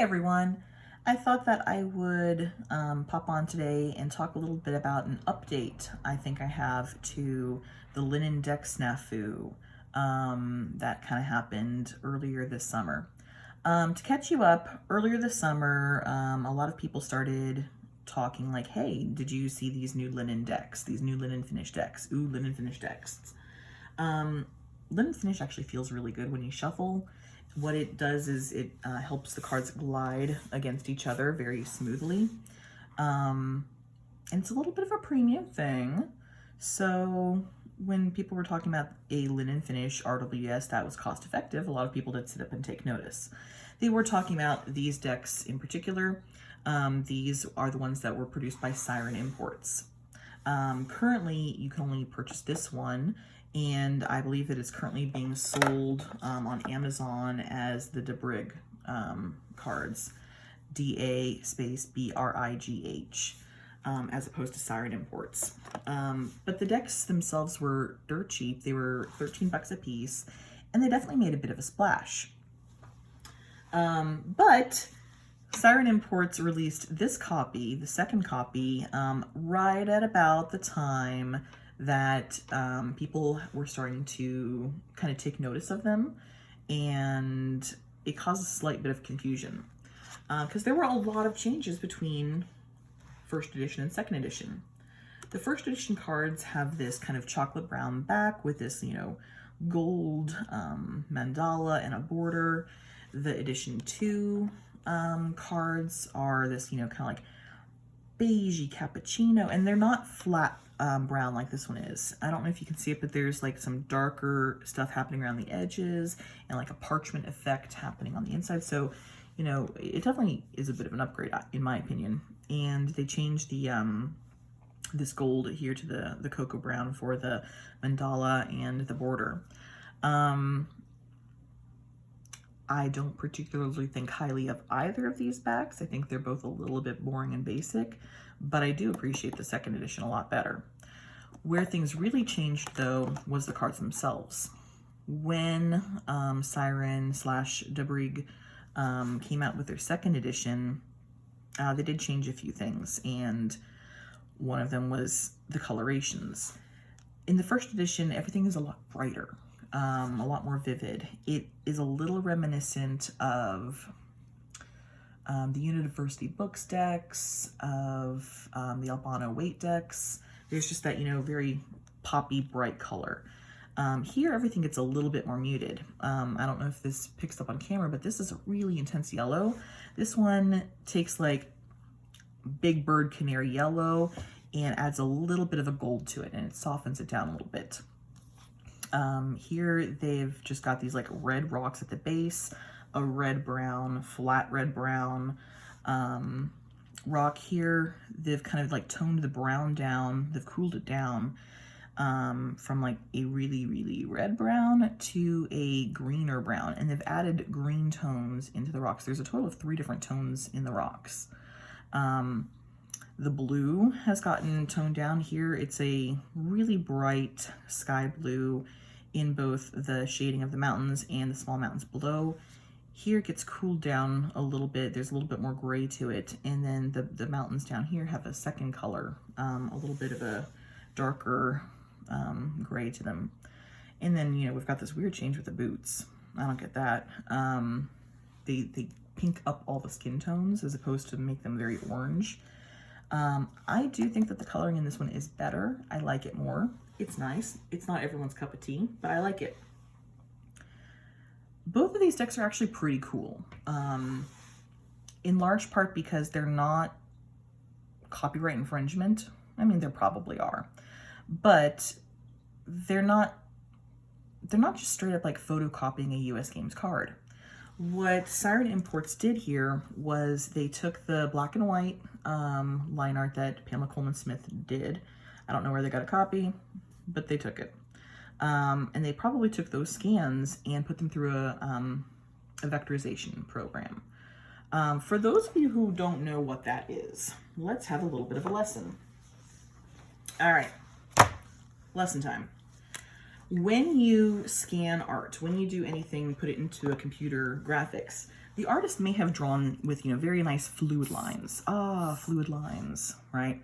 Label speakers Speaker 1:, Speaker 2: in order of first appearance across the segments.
Speaker 1: everyone. I thought that I would pop on today and talk a little bit about an update I think I have to the linen deck snafu that kind of happened earlier this summer. To catch you up, earlier this summer, a lot of people started talking like, hey, did you see these new linen decks, these new linen finish decks? Ooh, linen finish decks. Linen finish actually feels really good when you shuffle. What it does is it helps the cards glide against each other very smoothly. And it's a little bit of a premium thing. So when people were talking about a linen finish RWS that was cost effective, a lot of people did sit up and take notice. They were talking about these decks in particular. These are the ones that were produced by Siren Imports. Currently, you can only purchase this one, and I believe that it's currently being sold on Amazon as the DeBrig cards, DA_BRIGH, as opposed to Siren Imports. But the decks themselves were dirt cheap. They were 13 bucks a piece, and they definitely made a bit of a splash. But Siren Imports released this copy, the second copy, right at about the time that people were starting to kind of take notice of them, and it caused a slight bit of confusion because there were a lot of changes between first edition and second edition. The first edition cards have this kind of chocolate brown back with this, gold mandala and a border. The edition 2 cards are this, kind of like beigey cappuccino, and they're not flat brown like this one is. I don't know if you can see it, but there's like some darker stuff happening around the edges and like a parchment effect happening on the inside. So, it definitely is a bit of an upgrade in my opinion. And they changed the this gold here to the cocoa brown for the mandala and the border. I don't particularly think highly of either of these backs. I think they're both a little bit boring and basic, but I do appreciate the second edition a lot better. Where things really changed, though, was the cards themselves. When Siren/DeBrig came out with their second edition, they did change a few things, and one of them was the colorations. In the first edition, everything is a lot brighter. A lot more vivid. It is a little reminiscent of the University Books decks, of the Rider Waite decks. There's just that, very poppy, bright color. Here, everything gets a little bit more muted. I don't know if this picks up on camera, but this is a really intense yellow. This one takes like Big Bird Canary Yellow and adds a little bit of a gold to it, and it softens it down a little bit. Here they've just got these like red rocks at the base, a red-brown, flat red-brown rock here. They've kind of like toned the brown down, they've cooled it down from like a really, really red-brown to a greener brown, and they've added green tones into the rocks. There's a total of 3 different tones in the rocks. The blue has gotten toned down here. It's a really bright sky blue in both the shading of the mountains and the small mountains below. Here it gets cooled down a little bit. There's a little bit more gray to it. And then the mountains down here have a second color, a little bit of a darker gray to them. And then, we've got this weird change with the boots. I don't get that. They pink up all the skin tones as opposed to make them very orange. I do think that the coloring in this one is better. I like it more. It's nice. It's not everyone's cup of tea, but I like it. Both of these decks are actually pretty cool, in large part because they're not copyright infringement. I mean, there probably are, but they're not just straight up like photocopying a US Games card. What Siren Imports did here was they took the black and white line art that Pamela Coleman Smith did. I don't know where they got a copy, but they took it. And they probably took those scans and put them through a vectorization program. For those of you who don't know what that is, let's have a little bit of a lesson. All right, lesson time. When you scan art, when you do anything, put it into a computer graphics, the artist may have drawn with, very nice fluid lines. Fluid lines, right?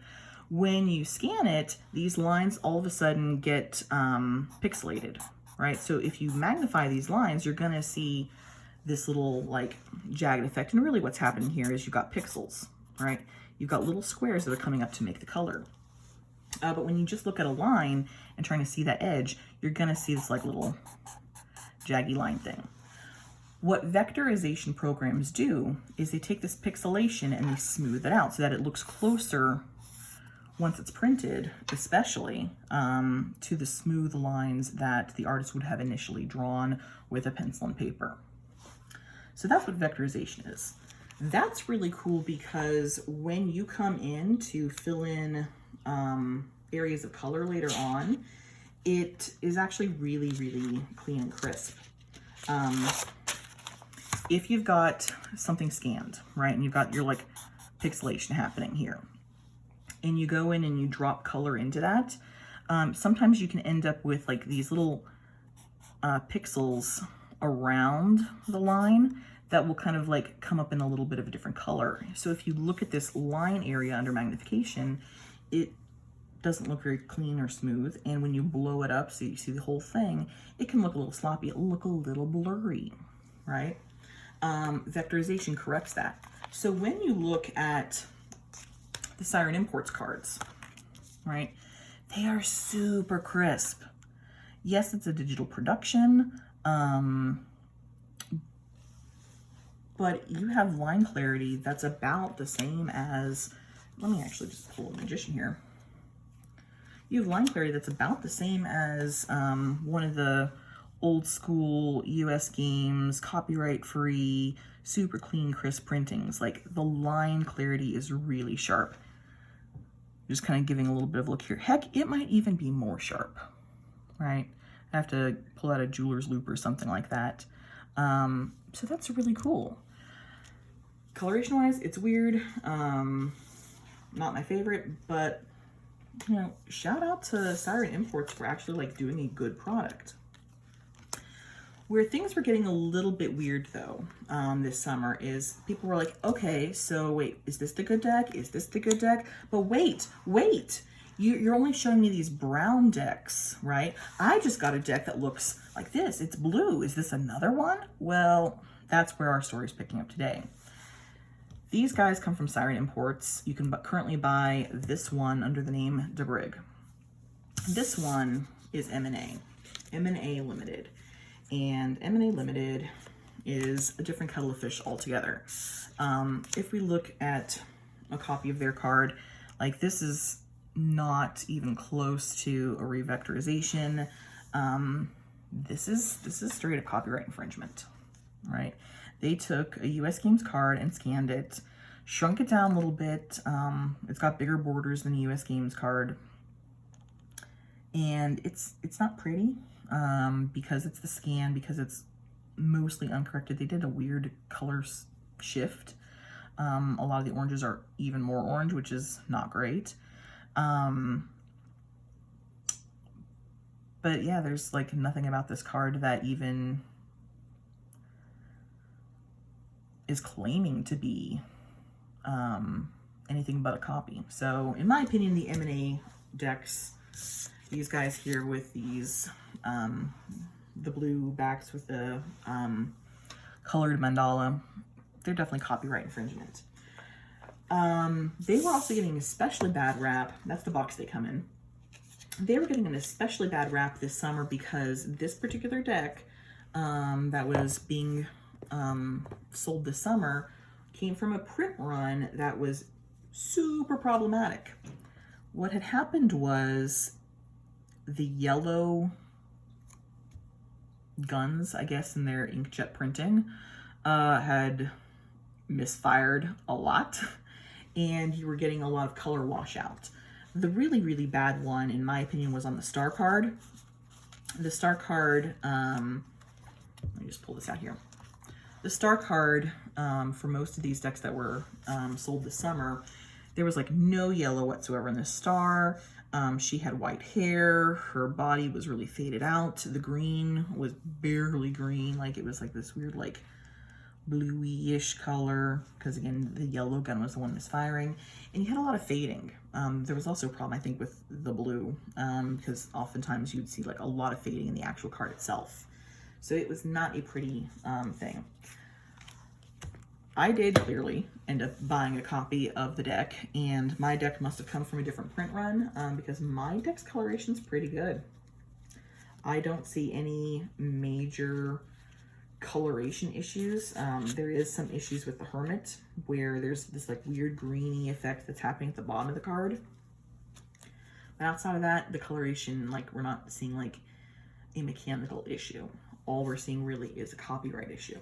Speaker 1: When you scan it, these lines all of a sudden get pixelated, right? So if you magnify these lines, you're gonna see this little like jagged effect. And really what's happening here is you've got pixels, right? You've got little squares that are coming up to make the color. But when you just look at a line and trying to see that edge, you're gonna see this like little jaggy line thing. What vectorization programs do is they take this pixelation and they smooth it out so that it looks closer once it's printed, especially to the smooth lines that the artist would have initially drawn with a pencil and paper. So that's what vectorization is. That's really cool because when you come in to fill in areas of color later on, it is actually really, really clean and crisp. If you've got something scanned, right, and you've got your like pixelation happening here, and you go in and you drop color into that, sometimes you can end up with like these little pixels around the line that will kind of like come up in a little bit of a different color. So if you look at this line area under magnification, it doesn't look very clean or smooth. And when you blow it up so you see the whole thing, it can look a little sloppy, it'll look a little blurry, right? Vectorization corrects that. So when you look at the Siren Imports cards, right, they are super crisp. Yes, it's a digital production, but you have line clarity that's about the same as, let me actually just pull a magician here. You have line clarity that's about the same as one of the old school US Games, copyright free, super clean, crisp printings. Like the line clarity is really sharp. Just kind of giving a little bit of a look here. Heck, it might even be more sharp, right? I have to pull out a jeweler's loop or something like that. So that's really cool. Coloration wise, it's weird. Not my favorite, but shout out to Siren Imports for actually like doing a good product. Where things were getting a little bit weird though, this summer is people were like, okay, so wait, is this the good deck? Is this the good deck? But wait, you're only showing me these brown decks, right? I just got a deck that looks like this. It's blue. Is this another one? Well, that's where our story is picking up today. These guys come from Siren Imports. You can currently buy this one under the name DeBrig. This one is M&A Limited. And M&A Limited is a different kettle of fish altogether. If we look at a copy of their card, like this is not even close to a revectorization. This is straight up copyright infringement, right? They took a US Games card and scanned it, shrunk it down a little bit. It's got bigger borders than a US Games card. And it's not pretty because it's the scan, because it's mostly uncorrected. They did a weird color shift. A lot of the oranges are even more orange, which is not great. But yeah, there's like nothing about this card that even is claiming to be anything but a copy. So in my opinion, the M&A decks, these guys here with these, the blue backs with the colored mandala, they're definitely copyright infringement. They were also getting an especially bad rap. That's the box they come in. They were getting an especially bad rap this summer because this particular deck that was being sold this summer came from a print run that was super problematic. What had happened was the yellow guns, I guess, in their inkjet printing had misfired a lot, and you were getting a lot of color washout. The really, really bad one, in my opinion, was on the star card. The star card, let me just pull this out here. The star card, for most of these decks that were sold this summer, there was like no yellow whatsoever in the star. She had white hair. Her body was really faded out. The green was barely green. Like it was like this weird, like bluey-ish color, because again, the yellow gun was the one misfiring. And you had a lot of fading. There was also a problem, I think, with the blue, because oftentimes you'd see like a lot of fading in the actual card itself. So it was not a pretty thing. I did clearly end up buying a copy of the deck, and my deck must have come from a different print run, because my deck's coloration's pretty good. I don't see any major coloration issues. There is some issues with the Hermit, where there's this like weird greeny effect that's happening at the bottom of the card. But outside of that, the coloration, like, we're not seeing like a mechanical issue. All we're seeing really is a copyright issue.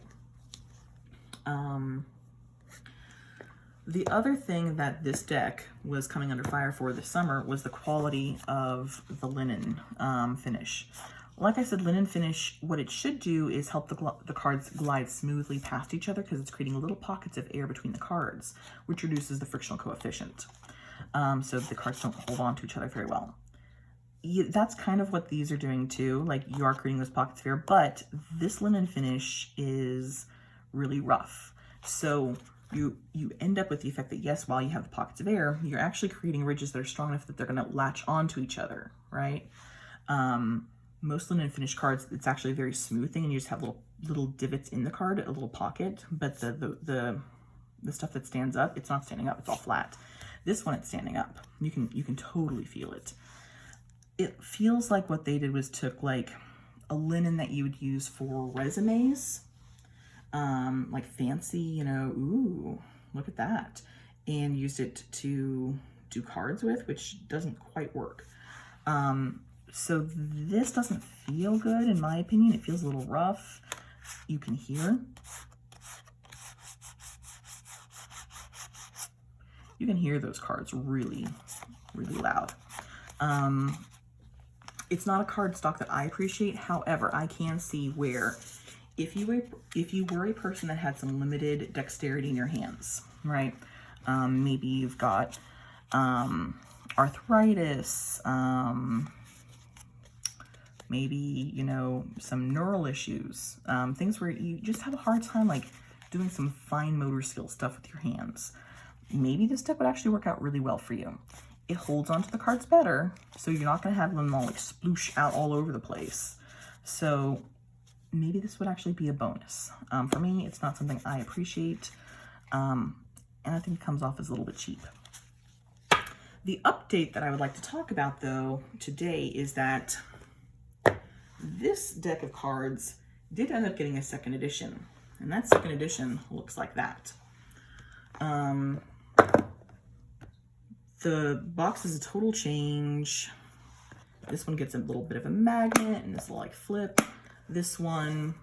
Speaker 1: The other thing that this deck was coming under fire for this summer was the quality of the linen finish. Like I said, linen finish, what it should do is help the cards glide smoothly past each other, because it's creating little pockets of air between the cards, which reduces the frictional coefficient. So the cards don't hold on to each other very well. That's kind of what these are doing too. Like, you are creating those pockets of air, but this linen finish is really rough. So you end up with the effect that, yes, while you have the pockets of air, you're actually creating ridges that are strong enough that they're going to latch onto each other, right? Most linen finish cards, it's actually a very smooth thing, and you just have little divots in the card, a little pocket, but the stuff that stands up, it's not standing up, it's all flat. This one, it's standing up. You can totally feel it. It feels like what they did was took like a linen that you would use for resumes, like fancy, you know, ooh, look at that, and used it to do cards with, which doesn't quite work. So this doesn't feel good, in my opinion. It feels a little rough. You can hear. You can hear those cards really, really loud. It's not a card stock that I appreciate. However, I can see where if you were a person that had some limited dexterity in your hands, right? Maybe you've got arthritis, maybe, you know, some neural issues, things where you just have a hard time like doing some fine motor skill stuff with your hands. Maybe this deck would actually work out really well for you. It holds onto the cards better, so you're not going to have them all like sploosh out all over the place. So maybe this would actually be a bonus. For me, it's not something I appreciate, and I think it comes off as a little bit cheap. The update that I would like to talk about, though, today is that this deck of cards did end up getting a second edition, and that second edition looks like that. The box is a total change. This one gets a little bit of a magnet and this will like flip. This one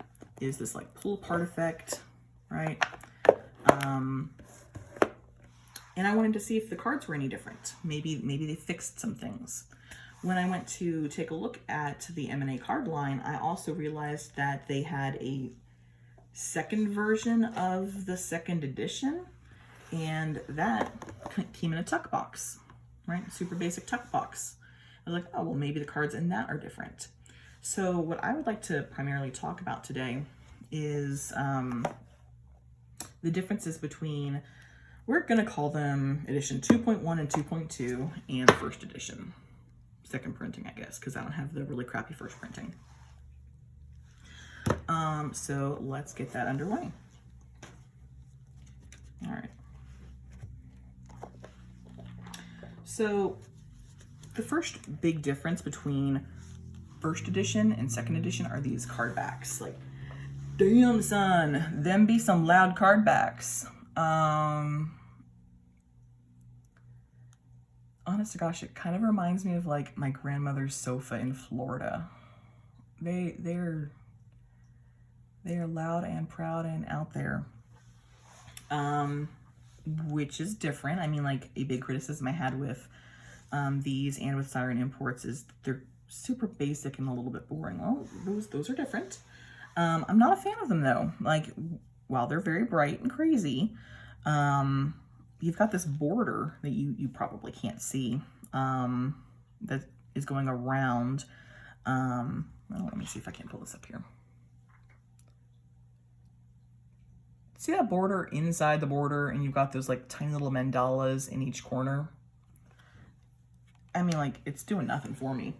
Speaker 1: is this like pull apart effect, right? And I wanted to see if the cards were any different. Maybe they fixed some things. When I went to take a look at the M&A card line, I also realized that they had a second version of the second edition, and that came in a tuck box, right? Super basic tuck box. I was like, oh, well, maybe the cards in that are different. So what I would like to primarily talk about today is the differences between, we're going to call them edition 2.1 and 2.2 and first edition. Second printing, I guess, because I don't have the really crappy first printing. So let's get that underway. All right. So the first big difference between first edition and second edition are these card backs. Like, damn son, them be some loud card backs. Honest to gosh, it kind of reminds me of like my grandmother's sofa in Florida. They're loud and proud and out there. Which is different. I mean, like, a big criticism I had with these and with Siren Imports is they're super basic and a little bit boring. Well, those are different. I'm not a fan of them though. Like, while they're very bright and crazy, you've got this border that you probably can't see, that is going around. Well, let me see if I can pull this up here. See that border inside the border, and you've got those like tiny little mandalas in each corner? I mean, like, it's doing nothing for me.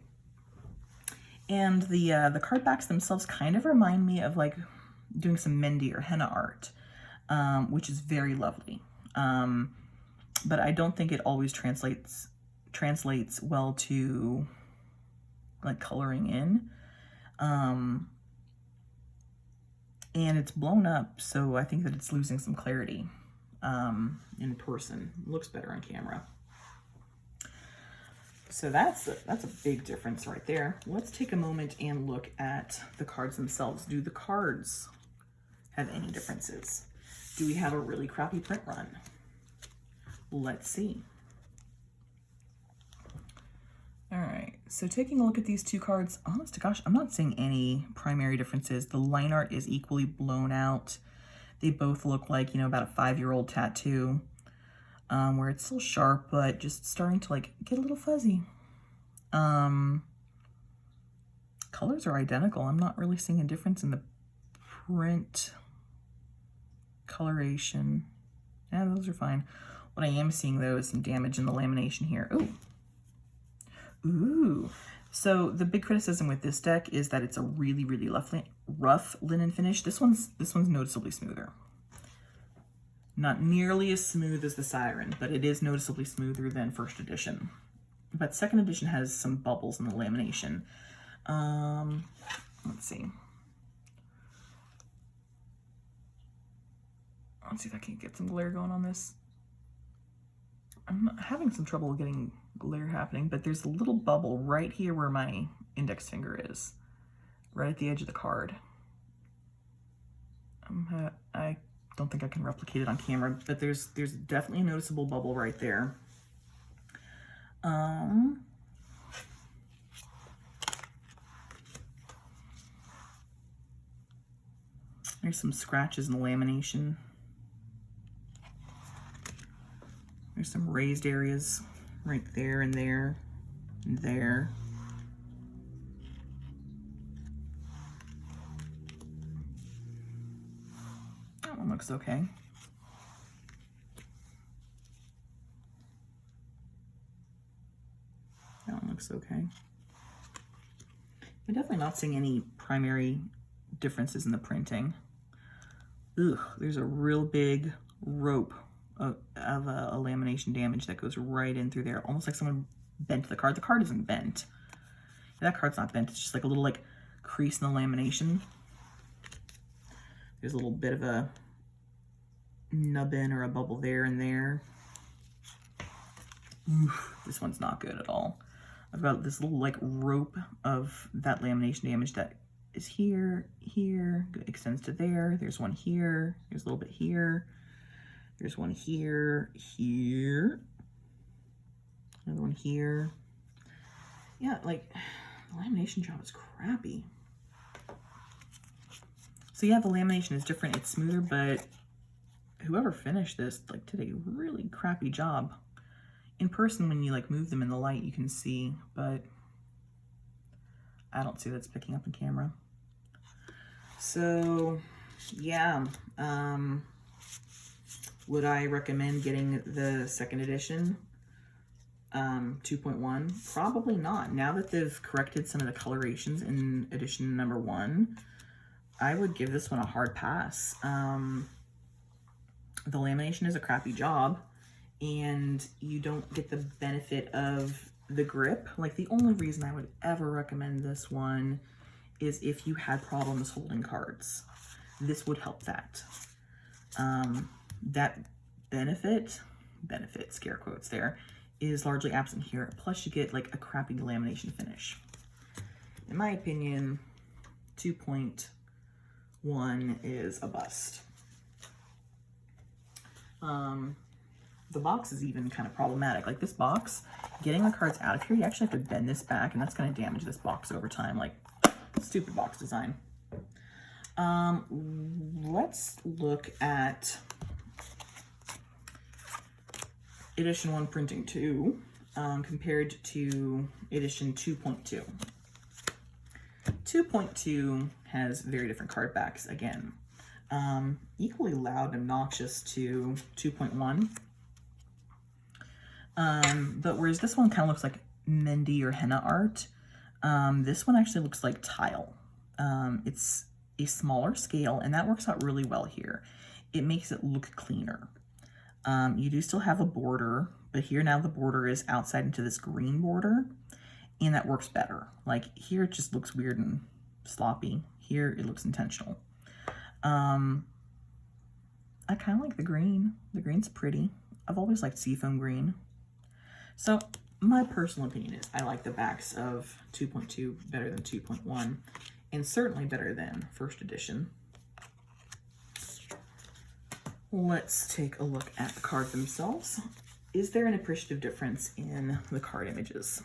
Speaker 1: And the card backs themselves kind of remind me of like doing some Mendi or henna art, which is very lovely. But I don't think it always translates well to like coloring in. And it's blown up, so I think that it's losing some clarity in person. It looks better on camera. So that's a big difference right there. Let's take a moment and look at the cards themselves. Do the cards have any differences? Do we have a really crappy print run? Let's see. All right, so taking a look at these two cards, honest to gosh, I'm not seeing any primary differences. The line art is equally blown out. They both look like, you know, about a 5-year-old tattoo, where it's still sharp, but just starting to like get a little fuzzy. Colors are identical. I'm not really seeing a difference in the print coloration. Yeah, those are fine. What I am seeing though is some damage in the lamination here. Ooh. So the big criticism with this deck is that it's a really, really rough linen finish. This one's noticeably smoother. Not nearly as smooth as the Siren, but it is noticeably smoother than first edition. But second edition has some bubbles in the lamination. Let's see. Let's see if I can get some glare going on this. I'm having some trouble getting glare happening, but there's a little bubble right here where my index finger is, right at the edge of the card. I don't think I can replicate it on camera, but there's definitely a noticeable bubble right there. There's some scratches in the lamination. There's some raised areas right there and there and there. That one looks okay. That one looks okay. I'm definitely not seeing any primary differences in the printing. Ugh, there's a real big rope of a lamination damage that goes right in through there, almost like someone bent the card. The card isn't bent. That card's not bent. It's just like a little like crease in the lamination. There's a little bit of a nubbin or a bubble there and there. Oof, this one's not good at all. I've got this little like rope of that lamination damage that is here, extends to there. There's one here. There's a little bit here. There's one here, another one here. Yeah, like, the lamination job is crappy. So yeah, the lamination is different, it's smoother, but whoever finished this, like, did a really crappy job. In person, when you, like, move them in the light, you can see, but I don't see that's picking up in camera. So, yeah, would I recommend getting the second edition, 2.1? Probably not. Now that they've corrected some of the colorations in edition number 1, I would give this one a hard pass. The lamination is a crappy job, and you don't get the benefit of the grip. Like, the only reason I would ever recommend this one is if you had problems holding cards. This would help that. That benefit, scare quotes there, is largely absent here. Plus you get like a crappy lamination finish. In my opinion, 2.1 is a bust. The box is even kind of problematic. Like this box, getting the cards out of here, you actually have to bend this back, and that's going to damage this box over time. Like, stupid box design. Let's look at edition 1 printing 2. compared to edition 2.2. 2.2 has very different card backs again. Equally loud and obnoxious to 2.1. But whereas this one kind of looks like Mendy or henna art, this one actually looks like tile. It's a smaller scale, and that works out really well here. It makes it look cleaner. You do still have a border, but here now the border is outside into this green border, and that works better. Like here it just looks weird and sloppy. Here it looks intentional. I kind of like the green. The green's pretty. I've always liked seafoam green. So my personal opinion is I like the backs of 2.2 better than 2.1, and certainly better than first edition. Let's take a look at the cards themselves. Is there an appreciative difference in the card images?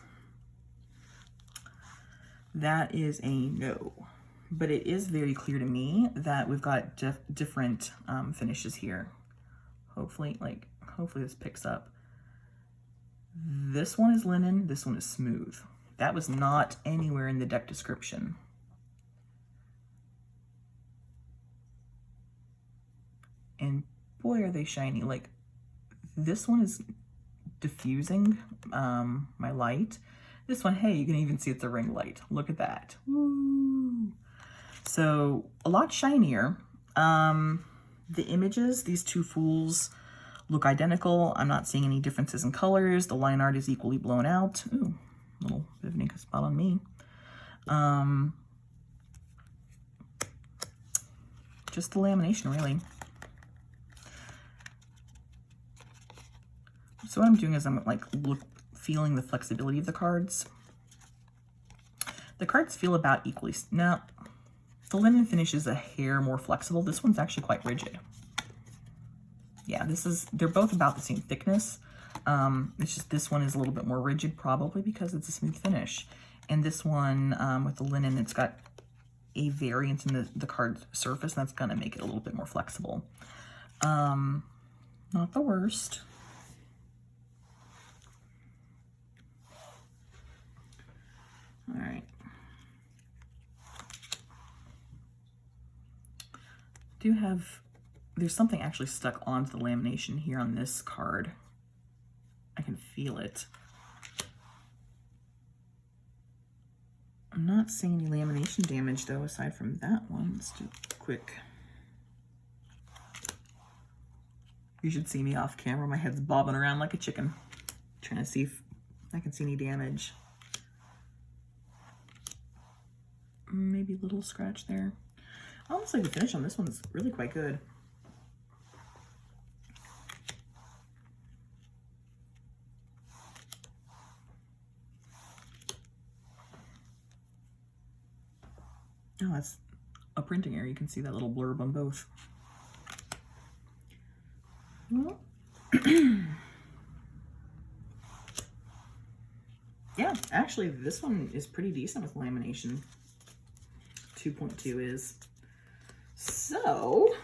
Speaker 1: That is a no, but it is very clear to me that we've got different finishes here. Hopefully this picks up. This one is linen, this one is smooth. That was not anywhere in the deck description. And boy, are they shiny. Like, this one is diffusing my light. This one, hey, you can even see it's a ring light. Look at that. Woo! So, a lot shinier. The images, these two fools look identical. I'm not seeing any differences in colors. The line art is equally blown out. Ooh, little bit of an ink spot on me. Just the lamination, really. So what I'm doing is I'm like feeling the flexibility of the cards. The cards feel about equally. Now, the linen finish is a hair more flexible. This one's actually quite rigid. Yeah, they're both about the same thickness. It's just this one is a little bit more rigid, probably because it's a smooth finish. And this one with the linen, it's got a variance in the card surface that's gonna make it a little bit more flexible. Not the worst. All right. There's something actually stuck onto the lamination here on this card. I can feel it. I'm not seeing any lamination damage though, aside from that one. Let's do a quick. You should see me off camera. My head's bobbing around like a chicken, trying to see if I can see any damage. Maybe a little scratch there. Honestly, the finish on this one is really quite good. Oh, that's a printing error. You can see that little blurb on both. Yeah, actually, this one is pretty decent with lamination. 2.2 is. So,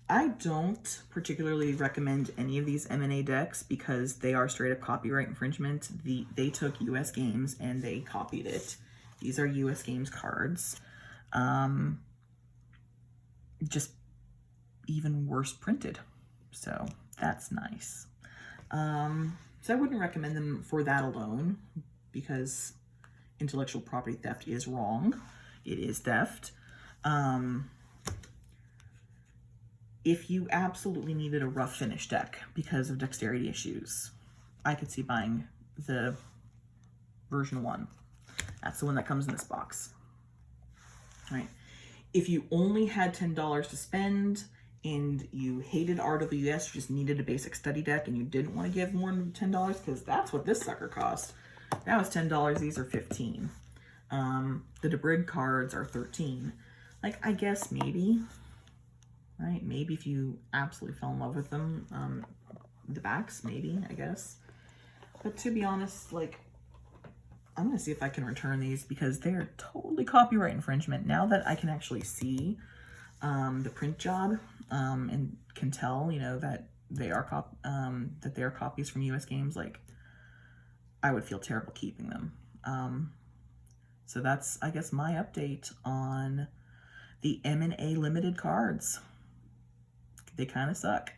Speaker 1: I don't particularly recommend any of these M&A decks because they are straight up copyright infringement. They took US Games and they copied it. These are US Games cards. Just even worse printed. So that's nice. So I wouldn't recommend them for that alone because intellectual property theft is wrong. It is theft. If you absolutely needed a rough finish deck because of dexterity issues, I could see buying the version 1. That's the one that comes in this box. All right. If you only had $10 to spend and you hated RWS, you just needed a basic study deck and you didn't want to give more than $10, because that's what this sucker cost. That was $10. These are $15. The DeBrig cards are $13. Like, I guess maybe, right? Maybe if you absolutely fell in love with them, the backs, maybe, I guess. But to be honest, like, I'm going to see if I can return these because they're totally copyright infringement. Now that I can actually see the print job and can tell, you know, that they are that they are copies from US Games, like, I would feel terrible keeping them. So that's, I guess, my update on the M&A limited cards. They kind of suck.